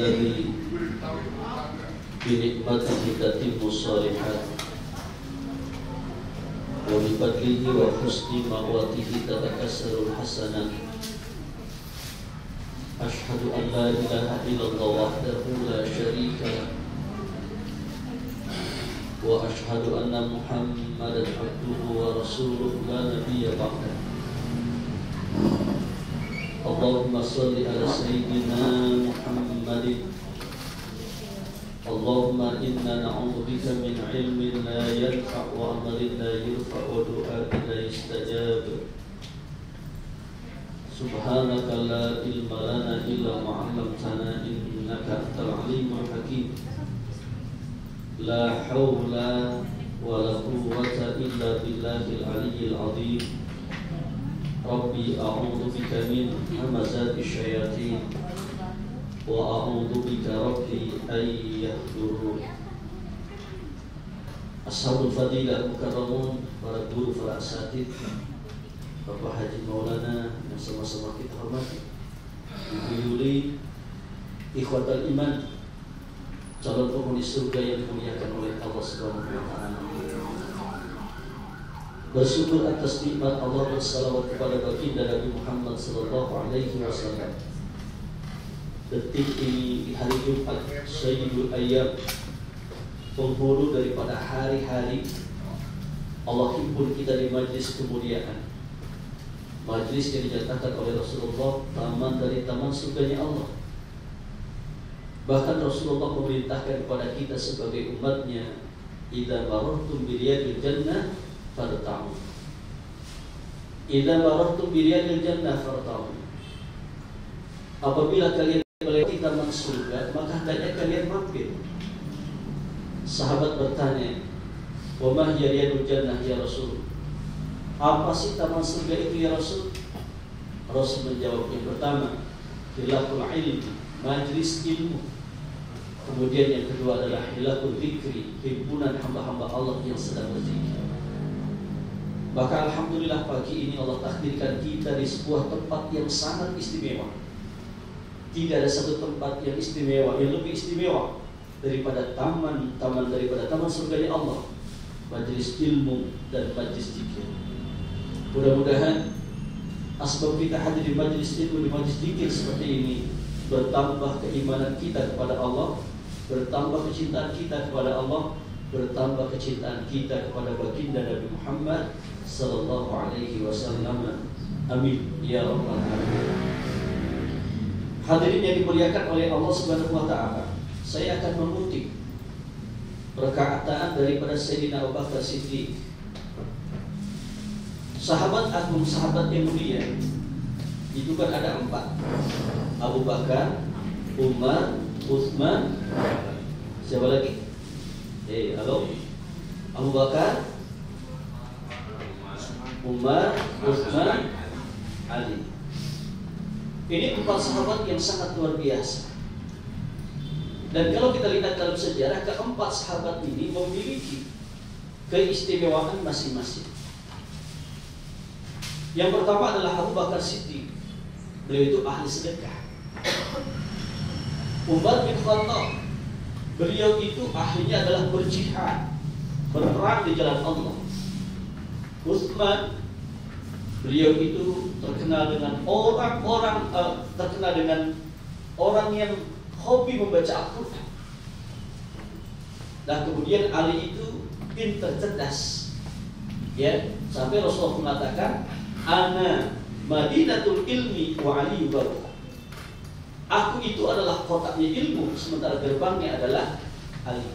الذي بنعمته تتم الصالحات وبفضله وحسن مرواته تتكسر الحسنات. أشهد أن لا إله إلا الله وحده لا شريك له وأشهد أن محمدا عبده ورسوله لا نبي بعده. اللهم صل على سيدنا محمد. اللهم إنا نعوذ بك من علم لا ينفع وعمل لا يرفع ودعاء لا يستجاب. سبحانك لا علم لنا إلا ما علمتنا إنك أنت العليم الحكيم. لا حول ولا قوة إلا بالله العلي العظيم. ربي أعوذ بك من همزات الشياطين وأعوذ بك ربي أن يحضرون. Ashabul Fadilah Mukarramun, para guru, para asatidz, Bapak Haji Maulana yang sama-sama kita hormati, Ibu Yuli, ikhwatal iman, calon penghuni surga yang dimuliakan oleh Allah Subhanahu wa Ta'ala. Bersyukur atas nikmat Allah dan salawat kepada baginda Nabi Muhammad sallallahu alaihi wasallam. Detik ini di hari Jumat Sayyidul Ayyam, penghulu daripada hari-hari, Allah himpun kita di majlis kemuliaan. Majlis yang dinyatakan oleh Rasulullah taman dari taman surganya Allah. Bahkan Rasulullah memerintahkan kepada kita sebagai umatnya, idza marartum bi riyadil jannah farta'u. Idza marartum bi riyadil jannah farta'u. Apabila kalian melewati taman surga, maka hendaknya kalian mampir. Sahabat bertanya, "Wa ma hiya riyadul jannah ya Rasul?" Apa sih taman surga itu ya Rasul? Rasul menjawab, yang pertama, hilakul ilmi, majlis ilmu. Kemudian yang kedua adalah hilakul zikri, himpunan hamba-hamba Allah yang sedang berzikir. Maka alhamdulillah pagi ini Allah takdirkan kita di sebuah tempat yang sangat istimewa. Tidak ada satu tempat yang istimewa, yang lebih istimewa daripada taman daripada taman surganya Allah, majlis ilmu dan majlis zikir. Mudah-mudahan asbab kita hadir di majlis ilmu, di majlis zikir seperti ini, bertambah keimanan kita kepada Allah, bertambah kecintaan kita kepada Allah, bertambah kecintaan kita kepada baginda Nabi Muhammad sallallahu alaihi wasallam. Amin ya rabbal alamin. Hadirin yang dimuliakan oleh Allah Subhanahu wa Ta'ala, saya akan mengutip perkataan daripada Sayyidina Abu Bakar Siddiq, sahabat agung, sahabat yang mulia. Itu kan ada 4: Abu Bakar, Umar, Utsman, siapa lagi? Halo? Abu Bakar, Umar, Utsman, Ali. Ini 4 sahabat yang sangat luar biasa. Dan kalau kita lihat dalam sejarah, keempat sahabat ini memiliki keistimewaan masing-masing. Yang pertama adalah Abu Bakar Siddiq. Beliau itu ahli sedekah. Umar bin Khattab, beliau itu ahlinya adalah berjihad, berperang di jalan Allah. Utsman, beliau itu terkenal dengan orang yang hobi membaca Al-Quran. Dan kemudian Ali itu pintar, cerdas, ya, sampai Rasulullah mengatakan, "Ana Madinatul ilmi wa Ali babu." Aku itu adalah kotaknya ilmu, sementara gerbangnya adalah Ali.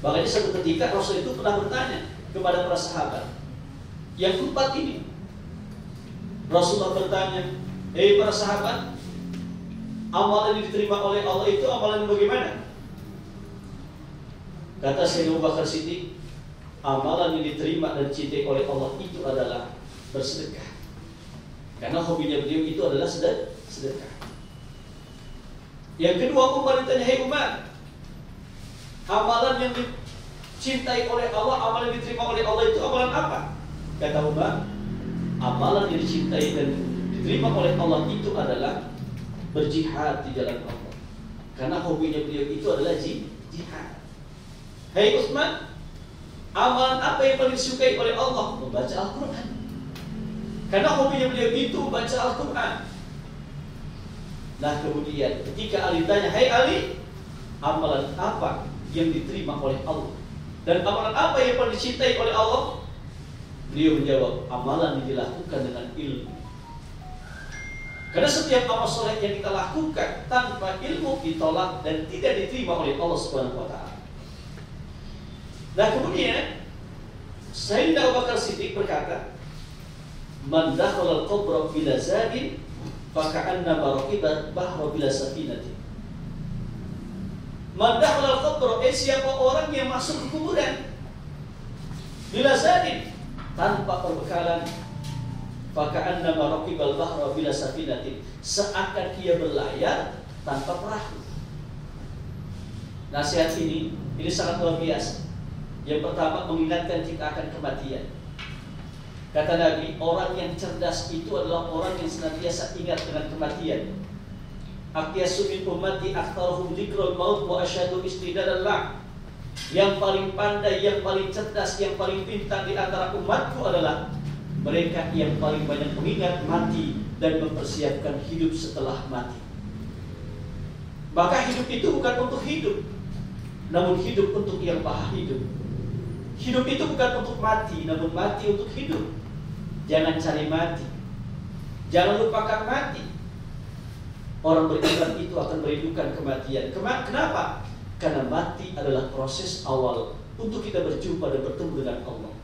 Makanya suatu ketika Rasul itu pernah bertanya kepada para sahabat, yang 4 ini, Rasulullah bertanya, para sahabat, amalan yang diterima oleh Allah itu amalan bagaimana? Kata Sayyidina Abu Bakar Siddiq, amalan yang diterima dan dicintai oleh Allah itu adalah bersedekah. Karena hobinya beliau itu adalah sedekah. Yang kedua, Umar ditanya, "Hai Umar, amalan yang dicintai oleh Allah, amalan yang diterima oleh Allah itu amalan apa?" Kata Umar, amalan yang dicintai dan diterima oleh Allah itu adalah berjihad di jalan Allah. Karena hobinya beliau itu adalah jihad. Hai Utsman, amalan apa yang paling disukai oleh Allah? Membaca Al-Quran. Karena hobinya beliau itu baca Al-Quran. Nah kemudian ketika Ali tanya, hai Ali, amalan apa yang diterima oleh Allah? Dan amalan apa yang paling dicintai oleh Allah? Beliau menjawab, amalan yang dilakukan dengan ilmu. Karena setiap amal soleh yang kita lakukan tanpa ilmu ditolak dan tidak diterima oleh Allah Subhanahu wa Ta'ala. Nah kemudian Sayyidina Abu Bakar Siddiq berkata, man dakhala al-qabra bila zadin faka'annama raqiba bahra bila safinatin. Man dakhala al-qabra, siapa orang yang masuk ke kuburan bila zadin, tanpa perbekalan, faka'annama raqibal bahra bila safinatin, seakan dia berlayar tanpa perahu. Nasihat ini sangat luar biasa. Yang pertama, mengingatkan kita akan kematian. Kata Nabi, orang yang cerdas itu adalah orang yang senantiasa ingat dengan kematian. Aqyasu min ummati aktsaruhum dzikrul maut wa asyaddu istidadan la. Yang paling pandai, yang paling cerdas, yang paling pintar di antara umatku adalah mereka yang paling banyak mengingat mati dan mempersiapkan hidup setelah mati. Maka hidup itu bukan untuk hidup, namun hidup untuk yang maha hidup. Hidup itu bukan untuk mati, namun mati untuk hidup. Jangan cari mati, jangan lupakan mati. Orang beriman itu akan merindukan kematian. Kenapa? Karena mati adalah proses awal untuk kita berjumpa dan bertemu dengan Allah.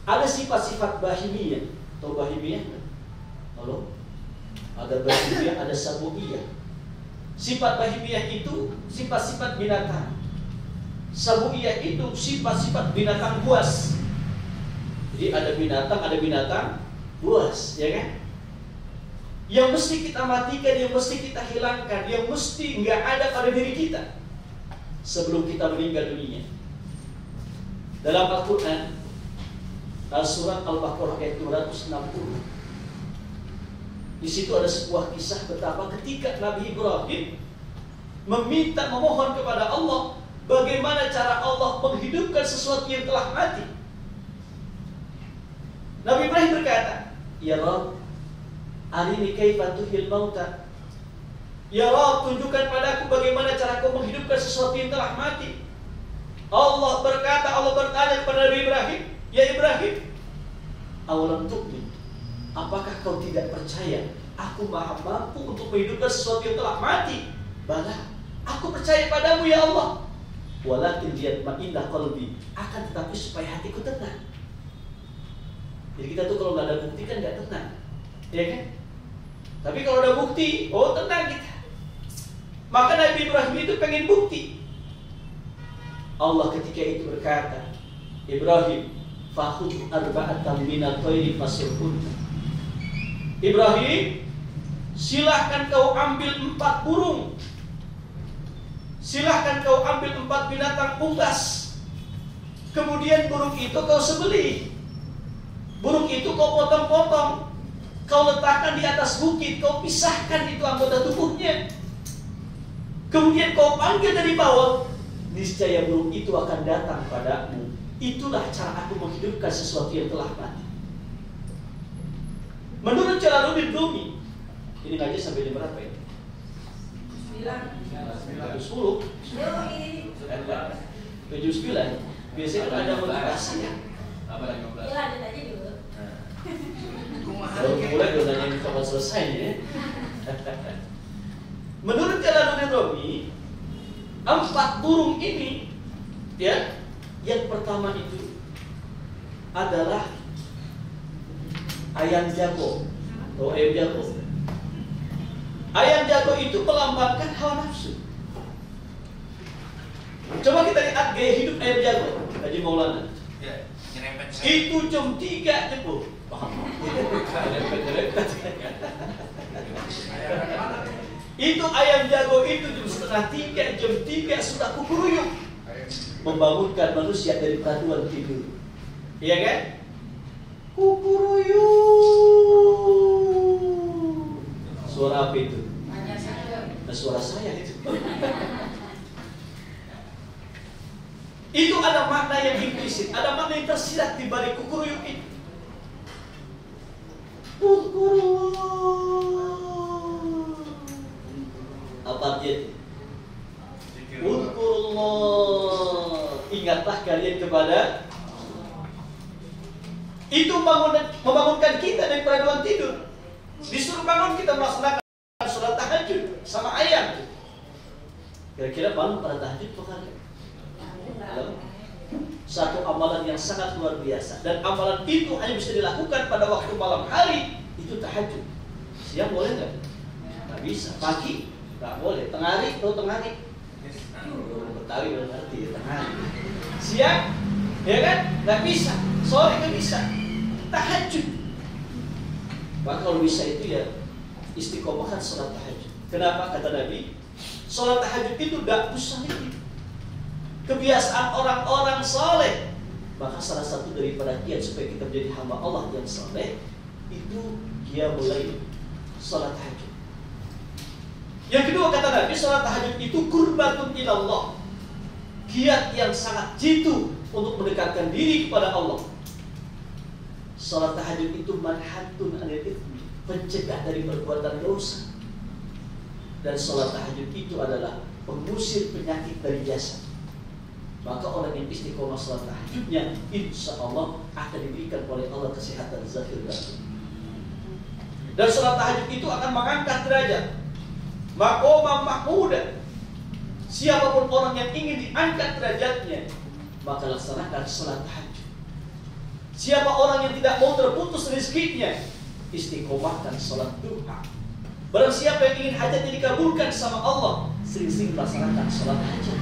Ada sifat-sifat bahimiyah. Tahu bahimiyah? Halo? Ada bahimiyah, ada sabuiyah. Sifat bahimiyah itu sifat-sifat binatang. Sabuiyah itu sifat-sifat binatang buas. Jadi ada binatang buas, ya kan? Yang mesti kita matikan, yang mesti kita hilangkan, yang mesti nggak ada pada diri kita sebelum kita meninggal dunia. Dalam Al-Quran, surat Al-Baqarah ayat 260, di situ ada sebuah kisah betapa ketika Nabi Ibrahim memohon kepada Allah bagaimana cara Allah menghidupkan sesuatu yang telah mati. Nabi Ibrahim berkata, ya Rabb, arini kaifa tuhil mauta. Ya Rabb, tunjukkan padaku bagaimana cara kau menghidupkan sesuatu yang telah mati. Allah bertanya kepada Nabi Ibrahim, ya Ibrahim, awalam tu'min, apakah kau tidak percaya aku maha mampu untuk menghidupkan sesuatu yang telah mati? Bala, aku percaya padamu ya Allah. Walakin liyatma'inna qalbi, akan tetapi supaya hatiku tenang. Jadi kita tuh kalau nggak ada bukti kan nggak tenang, ya kan? Tapi kalau ada bukti, oh tenang kita. Maka Nabi Ibrahim itu pengen bukti. Allah ketika itu berkata, Ibrahim, fakhudh arba'atan minat tayri fasurhunna. Ibrahim, silahkan kau ambil 4 burung. Silahkan kau ambil 4 binatang unggas. Kemudian burung itu kau sembelih. Burung itu kau potong-potong, kau letakkan di atas bukit, kau pisahkan itu anggota tubuhnya. Kemudian kau panggil dari bawah, niscaya burung itu akan datang padamu. Itulah cara aku menghidupkan sesuatu yang telah mati. Menurut Jalaluddin Rumi, ini ngaji sampai jam berapa ya? 9. 10. 79. Biasanya kan ada motivasi ya. Apa lagi 15? Ya ada aja dulu. Baru mulai udah nanya kapan selesai ya. Menurut Jalaluddin Rumi, 4 burung ini, ya, yang pertama itu adalah ayam jago atau ayam jago. Ayam jago itu melambangkan hawa nafsu. Coba kita lihat gaya hidup ayam jago, Haji Maulana. Ya, itu jam 3 jebol. Itu ayam jago itu jam 2:30, jam 3 sudah kukuruyuk membangunkan manusia dari peraturan tidur. Iya kan? Kukuruyuk. Suara apa itu? suara saya itu. Itu ada makna yang implisit, ada makna yang tersirat di balik kukuruyuk itu. Apa dia? Udkurullah, ingatlah kalian kepada. Itu membangunkan kita dari peraduan tidur. Disuruh bangun kita melaksanakan sholat tahajud sama ayam. Kira-kira bangun pada tahajud tuh kan? Satu amalan yang sangat luar biasa, dan amalan itu hanya bisa dilakukan pada waktu malam hari. Itu tahajud. Siang boleh nggak? Nggak bisa. Pagi nggak boleh. Tengah hari, tengah hari. Betawi udah ngerti ya, tengah hari. Siang, ya kan? Nggak bisa. Sore nggak bisa. Tahajud. Maka kalau bisa itu ya istiqomahkan sholat tahajud. Kenapa? Kata Nabi, sholat tahajud itu tidak usah itu. Kebiasaan orang-orang soleh. Maka salah satu daripada kiat supaya kita menjadi hamba Allah yang soleh itu dia mulai sholat tahajud. Yang kedua kata Nabi, sholat tahajud itu qurbatun ilallah, kiat yang sangat jitu untuk mendekatkan diri kepada Allah. Sholat tahajud itu manhatun anil ithmi, pencegah dari perbuatan dosa. Dan sholat tahajud itu adalah pengusir penyakit dari jasad. Maka orang yang istiqomah sholat tahajudnya, insya Allah akan diberikan oleh Allah kesehatan zahir dan batin. Dan sholat tahajud itu akan mengangkat derajat, maqamah mahmudah. Siapapun orang yang ingin diangkat derajatnya, maka laksanakan sholat tahajud. Siapa orang yang tidak mau terputus rezekinya, istiqomahkan sholat duha. Barang siapa yang ingin hajatnya dikabulkan sama Allah, sering-sering laksanakan sholat hajat.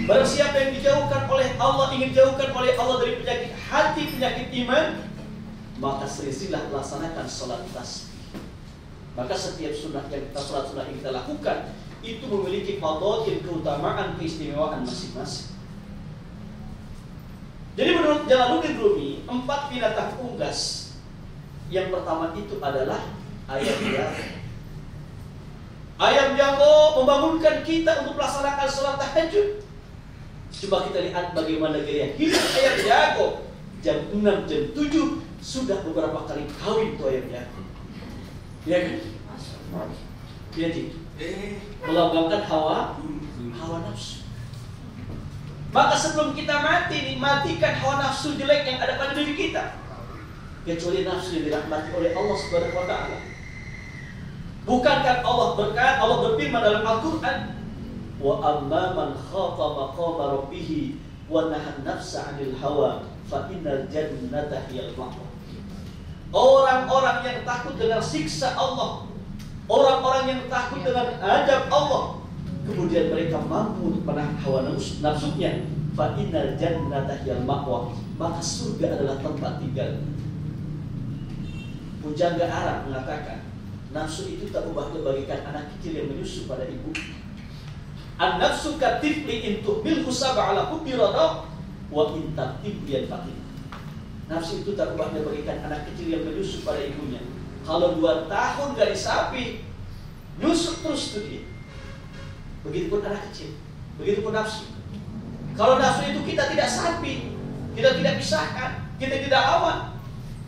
Barang siapa yang dijauhkan oleh Allah, ingin jauhkan oleh Allah dari penyakit hati, penyakit iman, maka sering-seringlah laksanakan sholat tasbih. Maka setiap sunnah yang kita sholat sunnah yang kita lakukan itu memiliki fadhil, keutamaan, keistimewaan masing-masing. Jadi menurut Jalaluddin Rumi, 4 binatang unggas. Yang pertama itu adalah ayam jago. Ayam jago membangunkan kita untuk melaksanakan sholat tahajud. Coba kita lihat bagaimana gaya hidup ayam jago. Jam 6, jam 7 sudah beberapa kali kawin tuh ayam jago. Ya kan? Jadi melambangkan hawa nafsu. Maka sebelum kita mati nih, matikan hawa nafsu jelek yang ada pada diri kita. Kecuali nafsu yang dirahmati oleh Allah Subhanahu wa taala. Bukankah Allah berfirman dalam Al-Qur'an, wa amma man khafa maqama rabbih wa nahan nafsa 'anil hawa fa innal jannata hiyal ma'wa. Orang-orang yang takut dengan siksa Allah, orang-orang yang takut dengan azab Allah, kemudian mereka mampu untuk menahan hawa nafsunya, fa innal jannata hiyal ma'wa, maka surga adalah tempat tinggal. Pujangga Arab mengatakan, nafsu itu tak ubahnya bagaikan anak kecil yang menyusu pada ibu. An-nafsu katifli in tuhbilhu sab'a ala hubbi radha wa in taqtib yanfaqi. Nafsu itu tak ubahnya bagaikan anak kecil yang menyusu pada ibunya. Kalau 2 tahun dari sapi, nyusuk terus tuh dia. Begitupun anak kecil, begitupun nafsu. Kalau nafsu itu kita tidak sapi, kita tidak pisahkan, kita tidak lawan,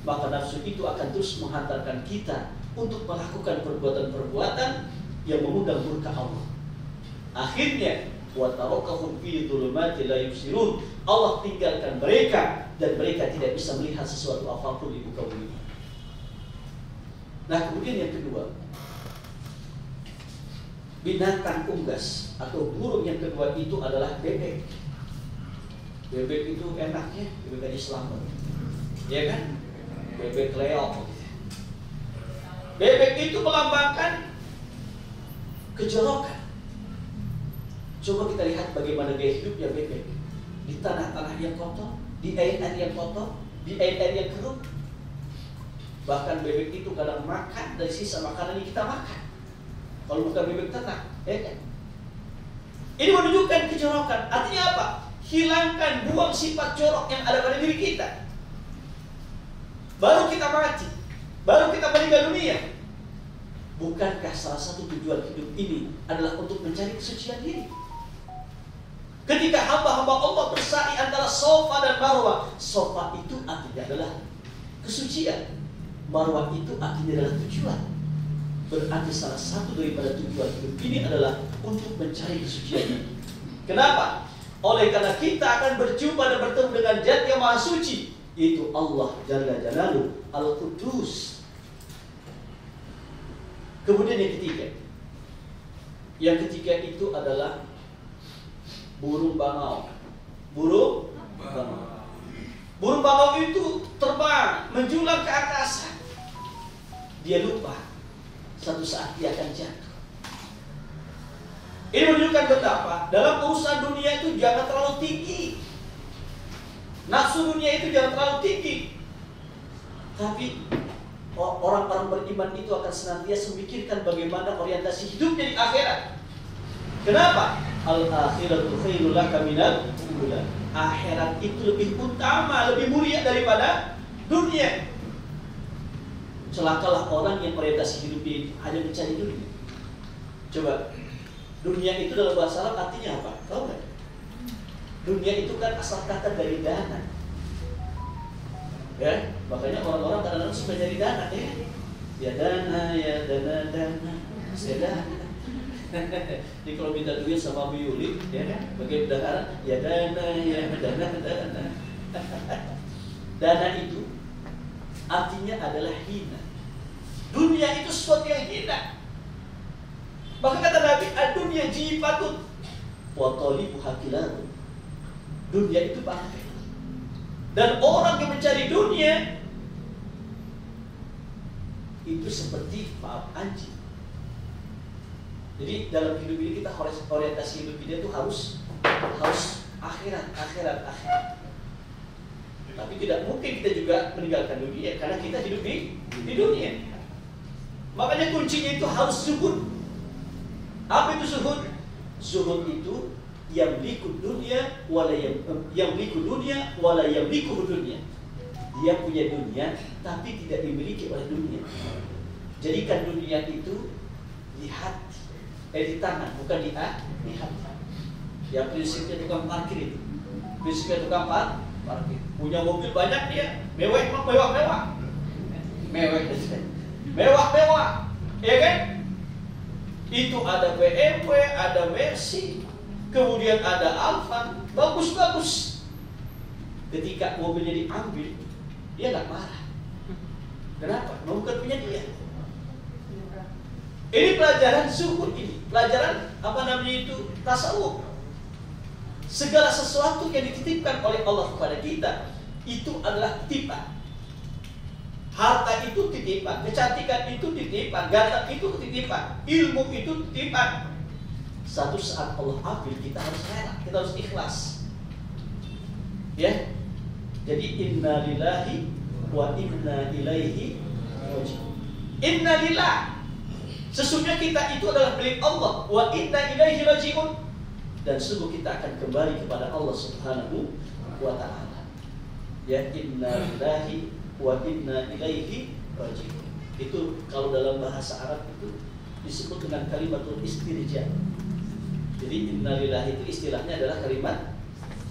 maka nafsu itu akan terus menghantarkan kita untuk melakukan perbuatan-perbuatan yang mengundang murka Allah. Akhirnya, wa tarakahum fi dhulumati la yubsirun. Allah tinggalkan mereka dan mereka tidak bisa melihat sesuatu apapun di muka bumi. Nah, kemudian yang kedua, binatang unggas atau burung yang kedua itu adalah bebek. Bebek itu enaknya bebek aja selamat, ya kan? Bebek leok. Bebek itu melambangkan kejorokan. Coba kita lihat bagaimana gaya hidupnya bebek. Di tanah-tanah yang kotor, di air-air yang kotor, di air-air yang keruh. Bahkan bebek itu kadang makan dari sisa makanan yang kita makan. Kalau bukan bebek ternak, ya kan? Ini menunjukkan kejorokan. Artinya apa? Hilangkan, buang sifat jorok yang ada pada diri kita. Baru kita mati, baru kita meninggal dunia. Bukankah salah satu tujuan hidup ini adalah untuk mencari kesucian diri? Ketika hamba-hamba Allah bersa'i antara Safa dan Marwah, Safa itu artinya adalah kesucian, Marwah itu artinya adalah tujuan. Berarti salah satu daripada tujuan hidup ini adalah untuk mencari kesucian. Kenapa? Oleh karena kita akan berjumpa dan bertemu dengan Zat yang Maha Suci, yaitu Allah Jalla Jalaluhu Al-Qudus. Kemudian yang ketiga itu adalah burung bangau. Burung bangau itu terbang menjulang ke angkasa. Dia lupa satu saat dia akan jatuh. Ini menunjukkan betapa dalam urusan dunia itu jangan terlalu tinggi. Nafsu dunia itu jangan terlalu tinggi. Tapi orang-orang beriman itu akan senantiasa memikirkan bagaimana orientasi hidupnya di akhirat. Kenapa? Al-akhiratu khairul laka minal ula. Akhirat itu lebih utama, lebih mulia daripada dunia. Celakalah orang yang orientasi hidupnya hanya mencari dunia. Coba, dunia itu dalam bahasa Arab artinya apa? Tahu nggak? Dunia itu kan asal kata dari dana. Ya, makanya orang-orang kadang-kadang suka nyari dana, ya. Ya dana, saya dana. Jadi kalau minta duit sama Bu Yuli, ya kan, bagi bendahara, ya dana. Dana itu artinya adalah hina. Dunia itu sesuatu yang hina. Maka kata Nabi, dunia jifatun wa talibu hakilarun. Dunia itu bangkai. Dan orang yang mencari dunia itu seperti anjing. Jadi dalam hidup ini kita orientasi hidup kita itu harus akhirat. Tapi tidak mungkin kita juga meninggalkan dunia karena kita hidup di dunia. Makanya kuncinya itu harus zuhud. Apa itu zuhud? Zuhud itu yamliku dunia wala yamliku dunia. Dia punya dunia tapi tidak dimiliki oleh dunia. Jadikan dunia itu di hati, di tangan, bukan di hati. Ya prinsipnya tukang parkir itu. Prinsipnya tukang parkir. Punya mobil banyak dia, mewah. Ya kan? Itu ada BMW, ada Mercy, kemudian ada Alfa, bagus. Ketika mobilnya diambil, dia nggak marah. Kenapa? Bukan punya dia. Ini pelajaran zuhud ini, pelajaran tasawuf. Segala sesuatu yang dititipkan oleh Allah kepada kita itu adalah titipan. Harta itu titipan, kecantikan itu titipan, ganteng itu titipan, ilmu itu titipan. Satu saat Allah ambil, kita harus rela, kita harus ikhlas. Ya. Jadi inna lillahi wa inna ilaihi raji'un. Inna lillah, sesungguhnya kita itu adalah milik Allah, wa inna ilaihi raji'un, dan sungguh kita akan kembali kepada Allah Subhanahu wa ta'ala. Ya, inna lillahi wa inna ilaihi raji'un. Itu kalau dalam bahasa Arab itu disebut dengan kalimatul istirja. Jadi innalillahi itu istilahnya adalah kalimat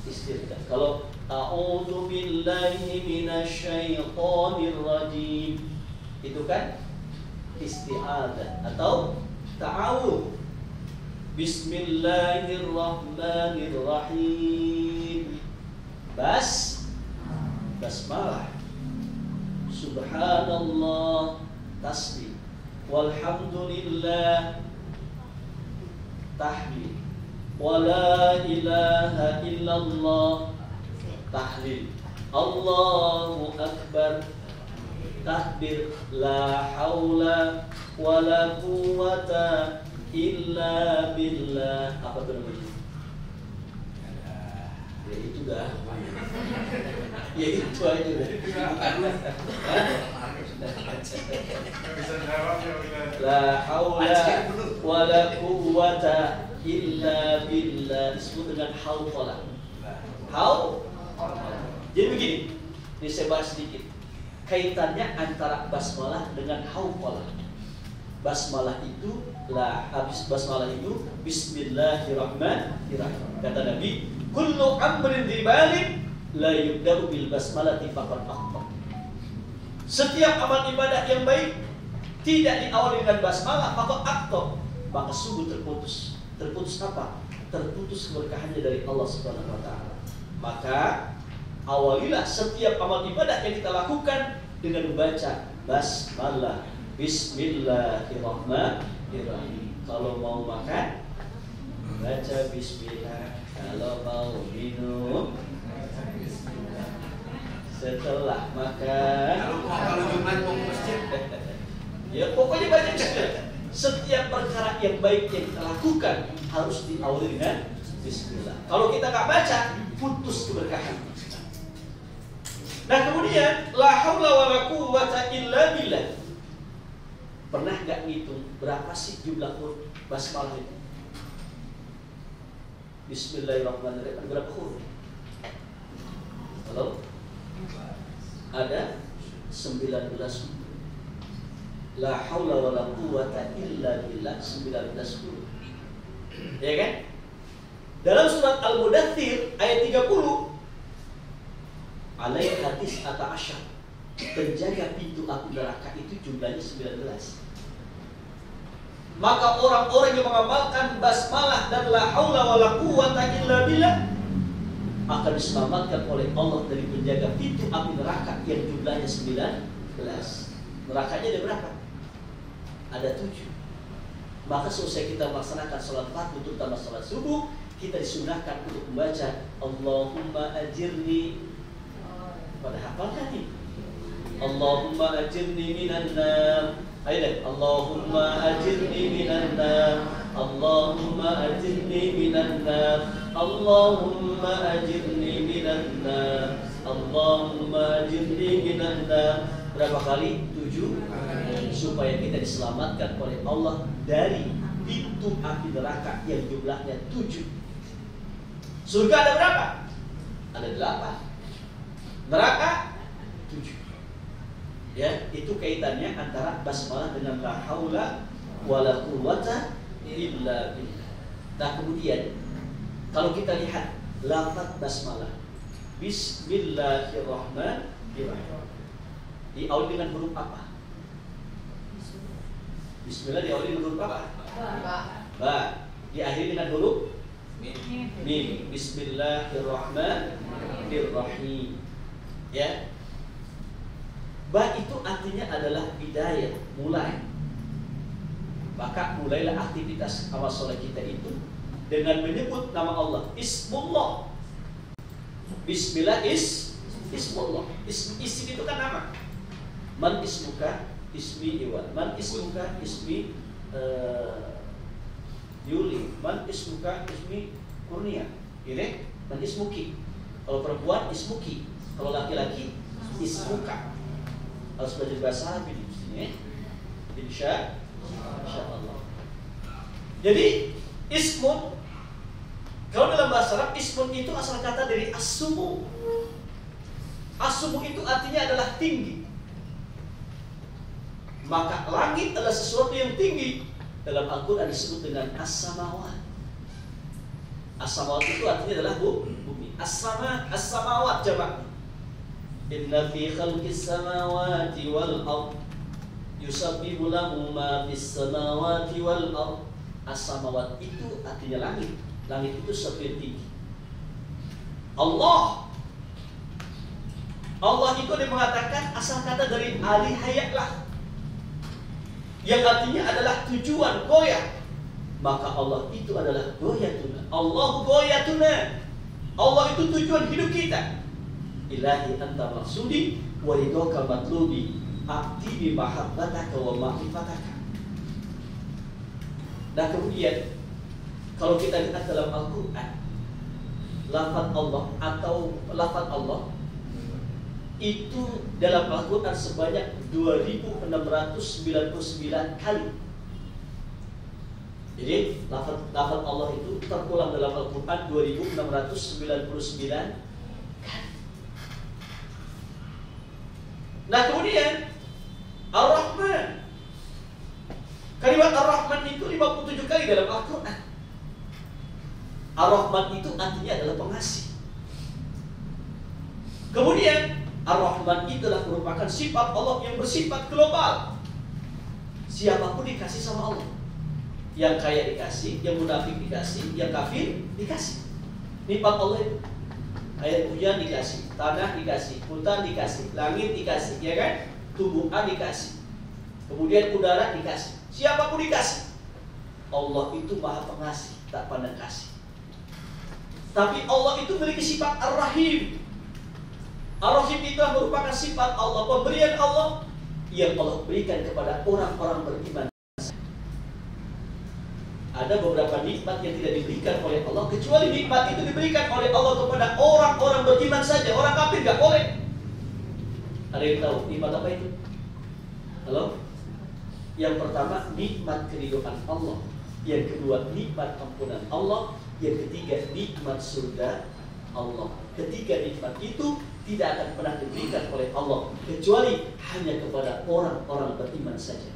istirja. Kalau a'udzu billahi minasyaitonir rajim, itu kan isti'adzah atau ta'awudz. Bismillahirrahmanirrahim. Basmalah. Subhanallah, tasbih. Walhamdulillah, tahmid. Wala ilaha illallah, tahlil. Allahu akbar, takbir. La haula wala quwwata illa billah. Apa itu namanya? Ya itu dah. Ya itu aja dah. La haula wala quwwata illa billah. Disebut dengan hauqalah. Jadi begini, ini saya bahas sedikit kaitannya antara basmalah dengan hauqalah. Basmalah itu habis basmalah itu Bismillahirrahmanirrahim. Kata Nabi, kullu amrin dibalin la yubda'u bil basmalati faqad akhta. Setiap amal ibadah yang baik tidak diawali dengan basmalah maka akhta, maka sungguh terputus. Terputus apa? Terputus keberkahannya dari Allah Subhanahu wa taala. Maka awalilah setiap amal ibadah yang kita lakukan dengan membaca basmalah. Bismillahirrahmanirrahim. Kalau mau makan, baca bismillah. Kalau mau minum, setelah makan. Kalau Jumat mau masjid, ya pokoknya baca bismillah. Setiap perkara yang baik yang kita lakukan harus diawali dengan bismillah. Kalau kita nggak baca, putus keberkahan. Nah kemudian, la haula wala quwwata illa billah. Pernah nggak ngitung berapa sih jumlah huruf basmalah itu? Bismillahirrahmanirrahim berapa huruf? Halo? Ada 19 huruf. La haula wala quwwata illa billah 19 huruf. Ya kan? Dalam surat Al-Mudaththir ayat 30, alaiha tis'ata asyar. Penjaga pintu api neraka itu jumlahnya 19. Maka orang-orang yang mengamalkan basmalah dan la haula wala quwwata illa billah akan diselamatkan oleh Allah dari penjaga pintu api neraka yang jumlahnya 19. Nerakanya ada berapa? Ada 7. Maka selesai kita melaksanakan sholat fardu, terutama sholat subuh, kita disunahkan untuk membaca Allahumma ajirni. Pada hafalkan nih, Allahumma ajirni minan nar. Ayo deh, Allahumma ajirni minan nar. Allahumma ajirni minan nar. Allahumma ajirni minan nar. Allahumma ajirni minan nar. Berapa kali? 7. Supaya kita diselamatkan oleh Allah dari pintu api neraka yang jumlahnya 7. Surga ada berapa? Ada 8. Neraka 7. Ya, itu kaitannya antara basmalah dengan la haula wala quwwata illa billah. Nah, kemudian kalau kita lihat lafaz basmalah, Bismillahirrahmanirrahim, diawali dengan huruf apa? Bismillah diawali dengan huruf apa? Ba. Diakhiri dengan huruf mim. Bismillahirrahmanirrahim. Ya. Ba itu artinya adalah bidayah, mulai. Maka mulailah aktivitas amal soleh kita itu dengan menyebut nama Allah. Ismullah. Bismillah ismullah. Isim itu kan nama. Man ismuka ismi Iwan. Man ismuka ismi Yuli. Man ismuka ismi Kurnia. Ini man ismuki. Kalau perempuan ismuki. Kalau laki-laki ismuka. Harus belajar bahasa Arab ini mestinya. Insya Allah. Jadi ismun, kalau dalam bahasa Arab ismun itu asal kata dari as-sumu. As-sumu itu artinya adalah tinggi. Maka langit adalah sesuatu yang tinggi. Dalam Al-Quran disebut dengan as-samawat. As-samawat itu artinya adalah bumi. As-samawat jamak. Inna fi khalqis samawati wal ard yusabbihu lahu ma fis samawati wal ard. As-samawat itu artinya langit. Langit itu sesuatu yang tinggi. Allah itu dia mengatakan asal kata dari alihayatlah, yang artinya adalah tujuan, goyah. Maka Allah itu adalah goyatuna. Allah goyatuna. Allah itu tujuan hidup kita. Ilahi anta maksudi wa ridhoka matlubi abdi bi mahabbataka wa ma'rifataka. Nah kemudian kalau kita lihat dalam Al-Quran, lafaz Allah atau lafaz Allah itu dalam Al-Quran sebanyak 2699 kali. Jadi lafaz Allah itu terpulang dalam Al-Quran 2699 kali. Nah kemudian Ar-Rahman Ar-Rahman itu artinya adalah pengasih. Kemudian Ar-Rahman itulah merupakan sifat Allah yang bersifat global. Siapapun dikasih sama Allah. Yang kaya dikasih, yang munafik dikasih, yang kafir dikasih. Nikmat Allah itu. Air hujan dikasih, tanah dikasih, hutan dikasih, langit dikasih, ya kan? Tumbuhan dikasih. Kemudian udara dikasih. Siapapun dikasih. Allah itu Maha Pengasih, tak pandang kasih. Tapi Allah itu memiliki sifat Ar-Rahim. Ar-Rahim itu merupakan sifat Allah, pemberian Allah yang Allah berikan kepada orang-orang beriman. Ada beberapa nikmat yang tidak diberikan oleh Allah, kecuali nikmat itu diberikan oleh Allah kepada orang-orang beriman saja. Orang kafir gak boleh. Ada yang tahu nikmat apa itu? Halo? Yang pertama, nikmat keridhaan Allah. Yang kedua, nikmat ampunan Allah. Yang ketiga, nikmat surga Allah. Ketiga nikmat itu tidak akan pernah diberikan oleh Allah, kecuali hanya kepada orang-orang beriman saja.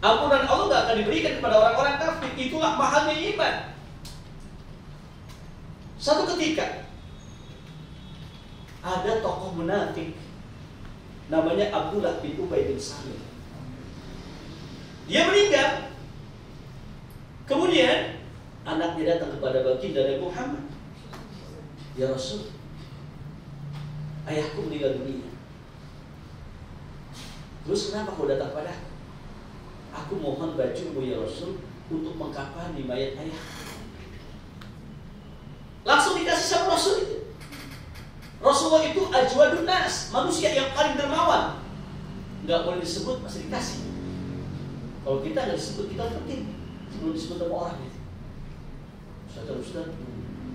Ampunan Allah gak akan diberikan kepada orang-orang kafir. Itulah mahalnya iman. Satu ketika ada tokoh munafik namanya Abdullah bin Ubay bin Salul. Dia meninggal. Kemudian anaknya datang kepada baginda Nabi Muhammad. Ya Rasul, ayahku meninggal dunia. Terus kenapa kau datang padaku? Aku mohon bajumu ya Rasul untuk mengkafani mayat ayah. Langsung dikasih sama Rasul itu. Rasulullah itu ajwadun nas, manusia yang paling dermawan. Nggak boleh disebut, masih dikasih. Kalau kita nggak disebut, kita penting. Sebelum disebut sama orang itu. Ustaz,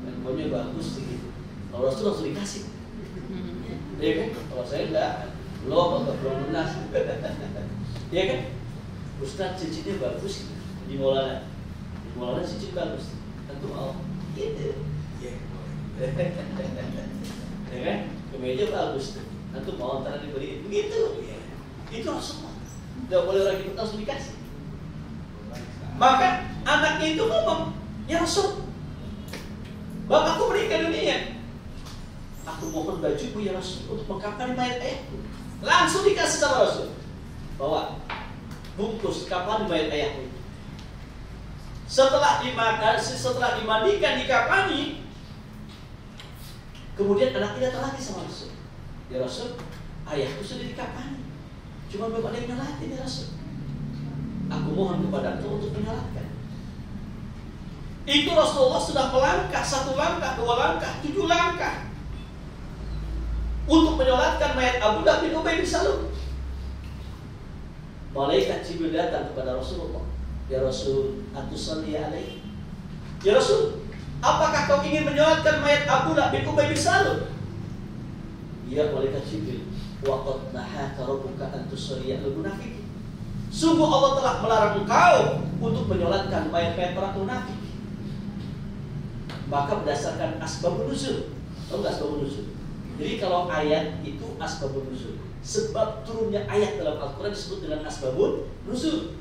handphonenya bagus gitu. Kalau Rasul langsung dikasih. Iya kan? Kalau saya enggak, belum lunas. Iya kan? Ustaz cincinnya bagus di Maulana. Di Maulana cincin bagus. Tentu mau. Gitu. Ya kan? Kemeja bagus. Tentu mau antara diberi. Begitu. Itu Rasulullah. Tidak boleh orang itu langsung dikasih. Maka anaknya itu ngomong, ya Rasul, bapakku meninggal dunia. Aku mohon bajuku ya Rasul untuk mengkafani mayat ayahku. Langsung dikasih sama Rasul. Bawa bungkus kafan mayat ayahku. Setelah dimandikan, dikafani, kemudian anaknya datang lagi sama Rasul. Ya Rasul, ayahku sudah dikafani, cuma belum ada yang nyolatin ya Rasul. Aku mohon kepada Engkau untuk menyolatkan. Itu Rasulullah sudah melangkah 1 langkah, 2 langkah, 7 langkah untuk menyolatkan mayat Abdullah bin Ubay bin Salul. Malaikat Jibril datang kepada Rasulullah. Ya Rasul, atusalli alaihi. Ya Rasul, apakah kau ingin menyolatkan mayat Abdullah bin Ubay bin Salul? Ya Malaikat Jibril, waqad nahaka rabbuka an tusalli alal munafiqin. Sungguh Allah telah melarang engkau untuk menyolatkan mayat-mayat para munafik. Maka berdasarkan asbabun nuzul. Tahu nggak asbabun nuzul? Jadi kalau ayat itu asbabun nuzul. Sebab turunnya ayat dalam Al-Quran disebut dengan asbabun nuzul.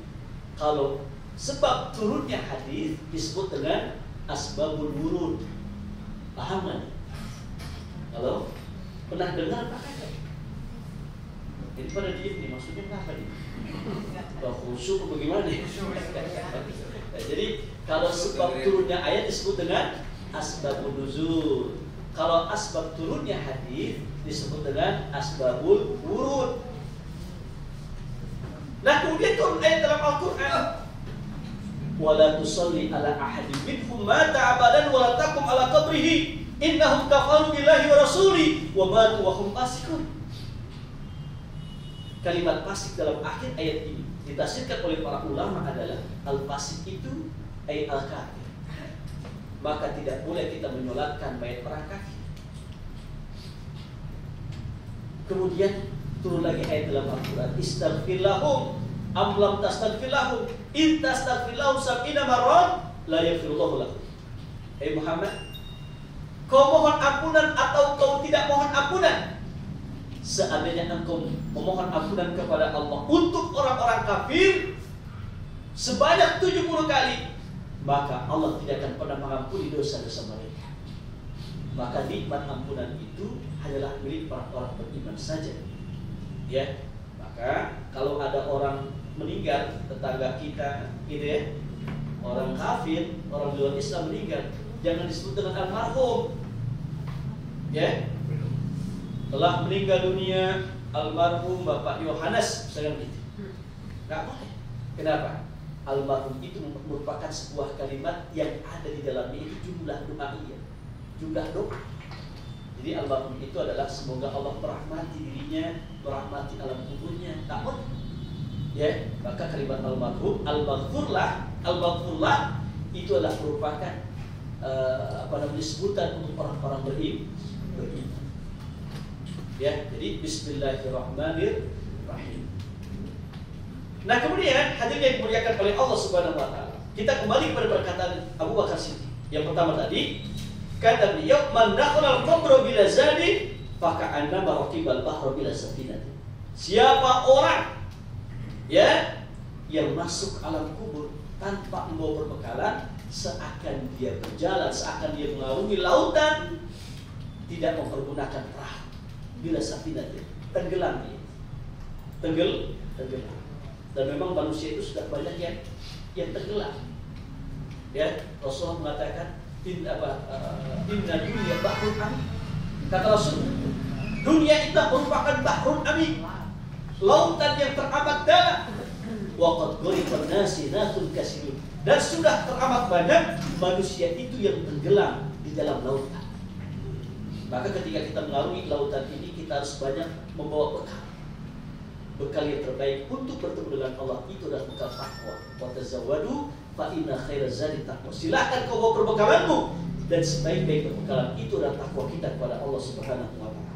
Kalau sebab turunnya hadis disebut dengan asbabun wurud. Paham nggak? Kalau pernah dengar apa kagak? Jadi pada diem nih, maksudnya kenapa nih? Khusyuk bagaimana nih? Jadi kalau sebab turunnya ayat disebut dengan asbabun nuzul. Kalau asbab turunnya hadis disebut dengan asbabul wurud. Nah kemudian turun ayat dalam Al-Quran, wala tusalli ala ahadin minhum mata abadan wala taqum ala qabrihi innahum kafaru billahi wa rasuli wa matu wa hum fasiqun. Kalimat fasik dalam akhir ayat ini ditafsirkan oleh para ulama adalah al-fasik itu ay al-kafir. Maka tidak boleh kita menyolatkan mayat orang kafir. Kemudian turun lagi ayat dalam Al-Quran, istaghfir lahum am lam tastaghfir lahum in tastaghfir lahum 70 marrat la yaghfirullahu lahum. Hai Muhammad, kau mohon ampunan atau kau tidak mohon ampunan, seandainya engkau memohon ampunan kepada Allah untuk orang-orang kafir sebanyak 70 kali, maka Allah tidak akan pernah mengampuni dosa-dosa mereka. Maka nikmat ampunan itu hanyalah milik orang-orang beriman saja. Ya, maka kalau ada orang meninggal, tetangga kita, gitu ya, orang kafir, orang luar Islam meninggal, jangan disebut dengan almarhum. Ya, telah meninggal dunia almarhum Bapak Yohanes, misalnya begitu. Nggak boleh. Kenapa? Almarhum itu merupakan sebuah kalimat yang ada di dalamnya itu jumlah doa, jumlah doa. Jadi almarhum itu adalah semoga Allah merahmati dirinya, merahmati alam kuburnya. Tak boleh. Ya, maka kalimat almarhum, al-maghfurlah itu adalah merupakan sebutan untuk orang-orang beriman. Ya, jadi Bismillahirrahmanirrahim. Nah, kemudian hadirin yang dimuliakan oleh Allah Subhanahu wa taala. Kita kembali kepada perkataan Abu Bakar Siddiq. Yang pertama tadi, kata beliau, "Man dakhala al-qabra bila zadi, fa ka'anna raqibal bahra bila safinah." Siapa orang ya yang masuk alam kubur tanpa membawa perbekalan, seakan dia berjalan, seakan dia mengarungi lautan, tidak mempergunakan perahu. Bila safinah, tenggelam dia. Tenggelam. Dan memang manusia itu sudah banyak yang tenggelam. Ya, Rasulullah mengatakan inna dunya bahrun amin. Kata Rasul, dunia itu merupakan bahrun amin, lautan yang teramat dalam. Wa qad ghariqa an-nasi nasun kasirun. Dan sudah teramat banyak manusia itu yang tenggelam di dalam lautan. Maka ketika kita mengarungi lautan ini, kita harus banyak membawa bekal. Bekal yang terbaik untuk bertemu dengan Allah itu adalah bekal takwa. Wa tazawwadu fa inna khairaz zadi taqwa. Silakan kau bawa perbekalanmu, dan sebaik-baik perbekalan itu adalah takwa kita kepada Allah Subhanahu wa taala.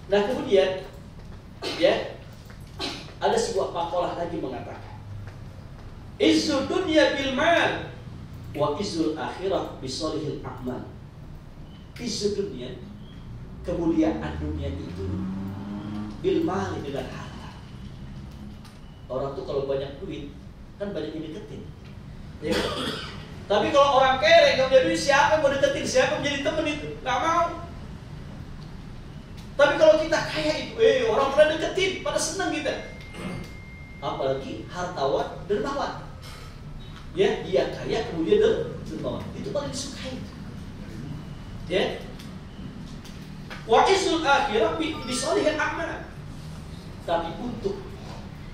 Nah, kemudian ya, ada sebuah makalah lagi mengatakan, izzud dunya bil mal wa izzul akhirah bisolihil a'mal. Izzud dunya, kemuliaan dunia itu bil mal, dengan harta. Orang tuh kalau banyak duit kan banyak yang deketin, ya. Tapi kalau orang kere nggak punya duit, siapa yang mau deketin, siapa yang menjadi temen itu? Nggak mau. Tapi kalau kita kaya itu, orang pada deketin, pada senang kita. Apalagi hartawan dermawan. Ya, dia kaya kemudian dermawan. Itu paling disukai. Ya. Wa izzul akhirah bisolihil a'mal. Tapi untuk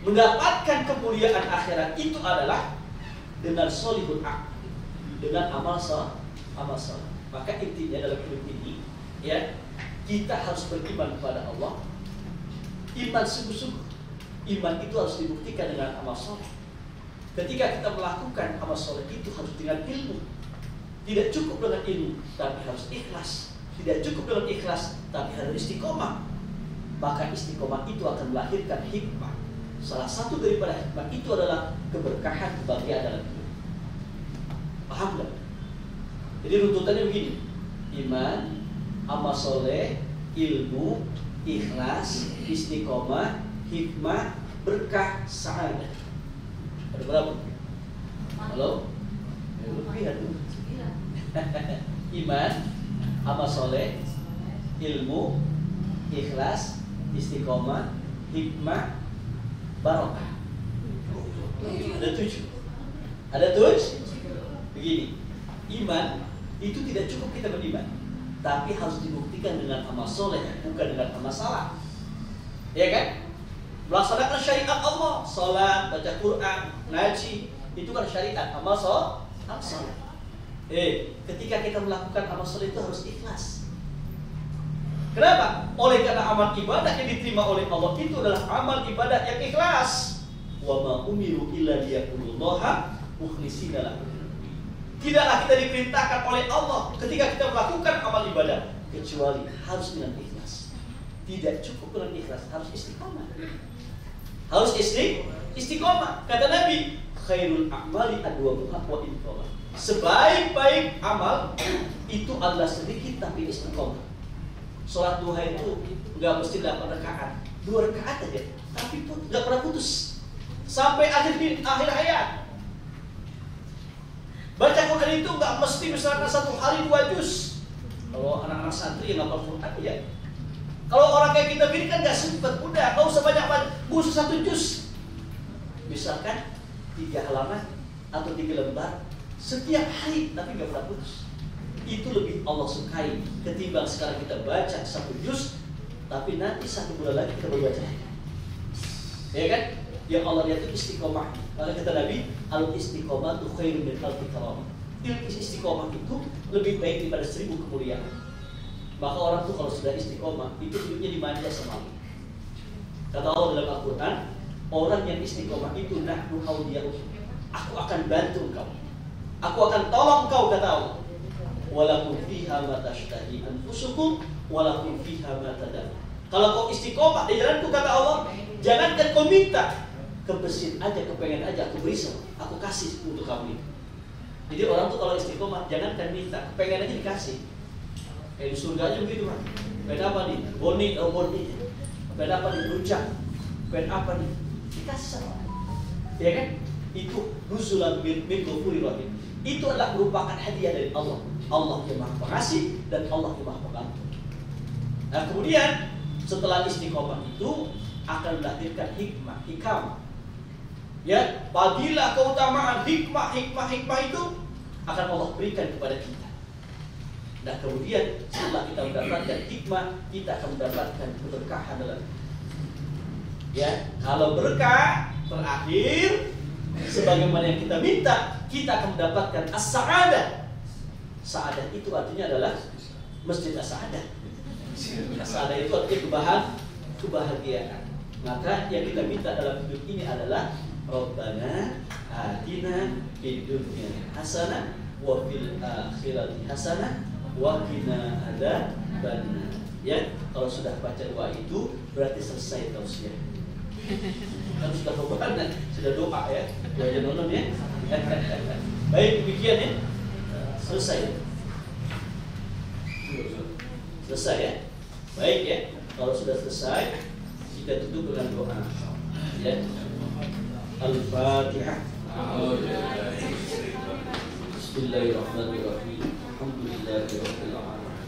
mendapatkan kemuliaan akhirat itu adalah dengan solihul a'mal, dengan amal saleh. Maka intinya dalam hidup ini, ya, kita harus beriman kepada Allah. Iman sungguh-sungguh. Iman itu harus dibuktikan dengan amal saleh. Ketika kita melakukan amal saleh itu harus dengan ilmu. Tidak cukup dengan ilmu, tapi harus ikhlas. Tidak cukup dengan ikhlas, tapi harus istiqomah. Maka istiqomah itu akan melahirkan hikmah. Salah satu daripada hikmah itu adalah keberkahan kebahagiaan dalam hidup. Paham gak? Jadi runtutannya begini: iman, amal soleh, ilmu, ikhlas, istiqomah, hikmah, berkah, sa'adah. Ada berapa? Halo? Lebih ada. Iman, amal soleh, ilmu, ikhlas, istiqomah, hikmah, barokah. Ada 7. Ada 7. Begini, iman itu tidak cukup kita beriman, tapi harus dibuktikan dengan amal soleh, bukan dengan amal salah. Ya kan? Melaksanakan syariat Allah, salat, baca Quran, ngaji, itu kan syariat, amal soleh. Ketika kita melakukan amal soleh itu harus ikhlas. Kenapa? Oleh karena amal ibadah yang diterima oleh Allah itu adalah amal ibadah yang ikhlas. Wa ma umiru illa liya'budullaha mukhlishina lahu. Tidaklah kita diperintahkan oleh Allah ketika kita melakukan amal ibadah kecuali harus dengan ikhlas. Tidak cukup dengan ikhlas, harus istiqomah. Harus istiqomah. Kata Nabi, khairul a'mali adwamuha wa in qalla. Sebaik-baik amal itu adalah sedikit tapi istiqomah. Sholat duha itu nggak mesti 8 rakaat, 2 rakaat aja, tapi pun nggak pernah putus sampai akhir hayat. Baca Quran itu nggak mesti misalkan 1 hari 2 juz. Kalau anak-anak santri yang hafal Quran ya. Kalau orang kayak kita gini kan nggak sempat, udah nggak usah banyak-banyak, buku 1 juz. Misalkan 3 halaman atau 3 lembar setiap hari, tapi nggak pernah putus. Itu lebih Allah sukai ketimbang sekarang kita baca 1 juz, tapi nanti 1 bulan lagi kita baru baca. Ya kan? Yang Allah lihat itu istiqomah. Maka kata Nabi, al-istiqomah tu khairun min alfi karamah. Ilmu istiqomah itu lebih baik daripada 1000 kemuliaan. Maka orang tuh kalau sudah istiqomah itu hidupnya dimanja sama Allah. Kata Allah dalam Al-Quran, orang yang istiqomah itu nahnu awliya'uh. Aku akan bantu engkau. Aku akan tolong engkau, kata Allah. Walakum fiha ma tashtahi anfusukum walakum fiha ma tad'un. Kalau kau istiqomah di jalanku, kata Allah, jangankan kau minta, kebesin aja, kepengen aja, aku beri sama, aku kasih untuk kamu itu. Jadi orang tuh kalau istiqomah jangankan minta, kepengen aja dikasih. Kayak di surga aja begitu kan. Pengen apa nih? Boni atau boni? Pengen apa nih? Runcang. Pengen apa nih? Dikasih sama. Ya kan? Itu nuzulan min ghafuri rahim. Itu adalah merupakan hadiah dari Allah. Allah yang Maha Pengasih dan Allah yang Maha Pengampun. Nah kemudian setelah istiqomah itu akan melahirkan hikmah. Ya, fadilah, keutamaan, hikmah itu akan Allah berikan kepada kita. Nah kemudian setelah kita mendapatkan hikmah, kita akan mendapatkan keberkahan dalam hidup. Ya, kalau berkah terakhir sebagaimana yang kita minta, kita akan mendapatkan as-sa'adah. Sa'adah itu artinya adalah masjid as-sa'adah. As-sa'adah itu artinya kebahagiaan. Maka yang kita minta dalam hidup ini adalah Rabbana atina fid dunya hasanah wa fil akhirati hasanah wa qina adzabannar. Ya, kalau sudah baca doa itu berarti selesai tausiah. Kan sudah berdoa, sudah doa ya. Doa nonton ya. Baik, demikian ya. Selesai. Selesai ya. Baik ya. Kalau sudah selesai, kita tutup dengan doa. Ya. Al-Fatihah. Bismillahirrahmanirrahim. Alhamdulillahirabbil alamin.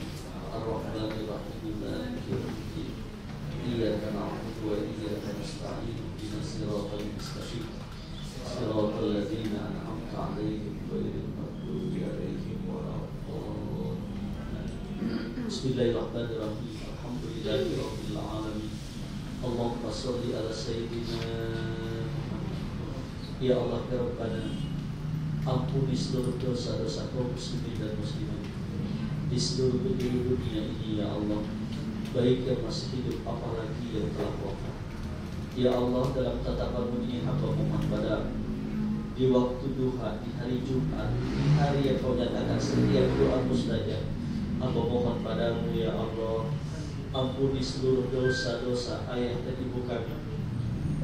Ar-Rahmanir Rahim. Maliki yaumiddin. Iyyaka na'budu wa iyyaka nasta'in. Ihdinas siratal mustaqim. Siratal ladzina an'amta 'alaihim ghairil maghdubi 'alaihim waladdallin. Bismillahirrahmanirrahim. Alhamdulillahirabbil alamin. Allahumma sholli ala sayyidina Muhammad. Ya Allah ya Rabbana, ampuni seluruh dosa-dosa kaum muslimin dan muslimat di seluruh penjuru dunia ini ya Allah, baik yang masih hidup apalagi yang telah wafat. Ya Allah, dalam tatapanmu ini hamba mohon padamu di waktu duha, di hari Jumat, di hari yang kau nyatakan setiap doa mustajab, hamba mohon padamu ya Allah, ampuni seluruh dosa-dosa ayah dan ibu kami.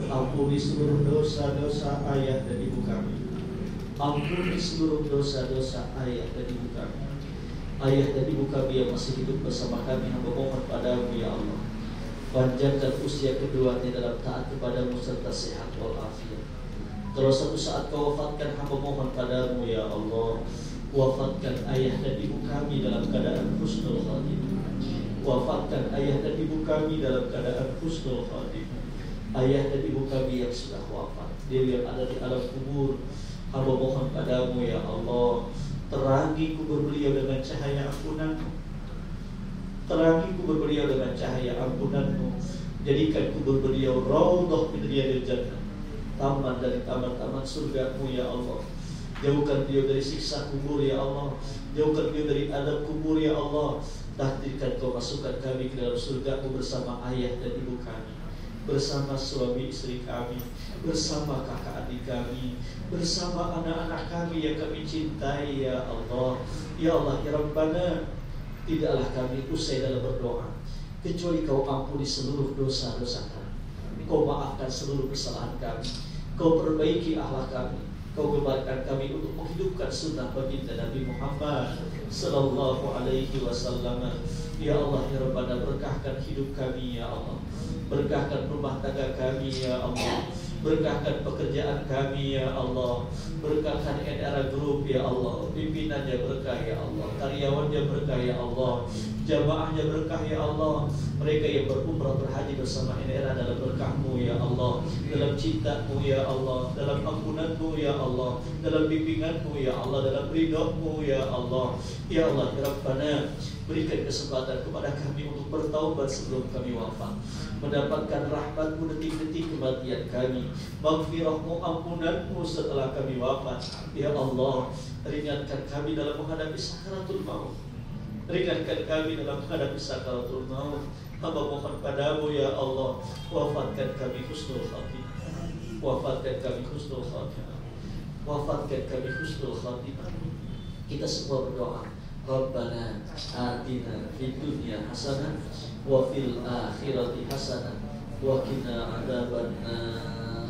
Ampuni seluruh dosa-dosa ayah dan ibu kami. Ampuni seluruh dosa-dosa ayah dan ibu kami. Ayah dan ibu kami yang masih hidup bersama kami, hamba mohon padamu ya Allah, panjangkan usia keduanya dalam taat kepadamu serta sehat walafiat. Kalau satu saat kau wafatkan, hamba mohon padamu ya Allah, wafatkan ayah dan ibu kami dalam keadaan husnul khatimah. Wafatkan ayah dan ibu kami dalam keadaan husnul khatimah. Ayah dan ibu kami yang sudah wafat, dia yang ada di alam kubur, hamba mohon padamu ya Allah, terangi kubur beliau dengan cahaya ampunan-Mu. Terangi kubur beliau dengan cahaya ampunan-Mu. Jadikan kubur beliau raudhah min riyadil jannah, taman dari taman-taman surga-Mu ya Allah. Jauhkan beliau dari siksa kubur ya Allah. Jauhkan beliau dari adab kubur ya Allah. Takdirkan kau masukkan kami ke dalam surga-Mu bersama ayah dan ibu kami, bersama suami istri kami, bersama kakak adik kami, bersama anak-anak kami yang kami cintai ya Allah. Ya Allah ya Rabbana, tidaklah kami usai dalam berdoa kecuali kau ampuni seluruh dosa-dosa kami, kau maafkan seluruh kesalahan kami, kau perbaiki akhlak kami, kau bebaskan kami untuk menghidupkan sunnah baginda Nabi Muhammad sallallahu alaihi wasallam. Ya Allah ya Rabbana, berkahkan hidup kami ya Allah, berkahkan rumah tangga kami ya Allah. Berkahkan pekerjaan kami ya Allah. Berkahkan NRA Group ya Allah. Pimpinannya berkah ya Allah. Karyawannya berkah ya Allah. Jamaahnya berkah ya Allah. Mereka yang berumrah berhaji bersama NRA dalam berkah-Mu ya Allah, dalam cinta-Mu ya Allah, dalam ampunan-Mu ya Allah, dalam bimbingan-Mu ya Allah, dalam ridho-Mu ya Allah. Ya Allah, ya Rabbana, berikan kesempatan kepada kami untuk bertaubat sebelum kami wafat, mendapatkan rahmat-Mu detik-detik kematian kami, maghfirah-Mu, ampunan-Mu setelah kami wafat. Ya Allah, ringankan kami dalam menghadapi sakaratul maut. Ringankan kami dalam menghadapi sakaratul maut. Hamba mohon padamu ya Allah, wafatkan kami husnul khatimah. Wafatkan kami husnul khatimah. Wafatkan kami husnul khatimah. Kita semua berdoa, Rabbana atina fid dunya hasanah wa fil akhirati hasanah wa qina adzabannar.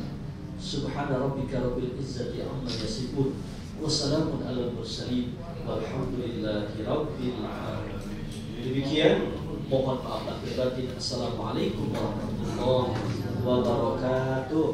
Subhana rabbika rabbil izzati amma yasifun wa salamun alal mursalin walhamdulillahi rabbil alamin. Demikian, mohon maaf lahir batin. Assalamualaikum warahmatullahi wabarakatuh.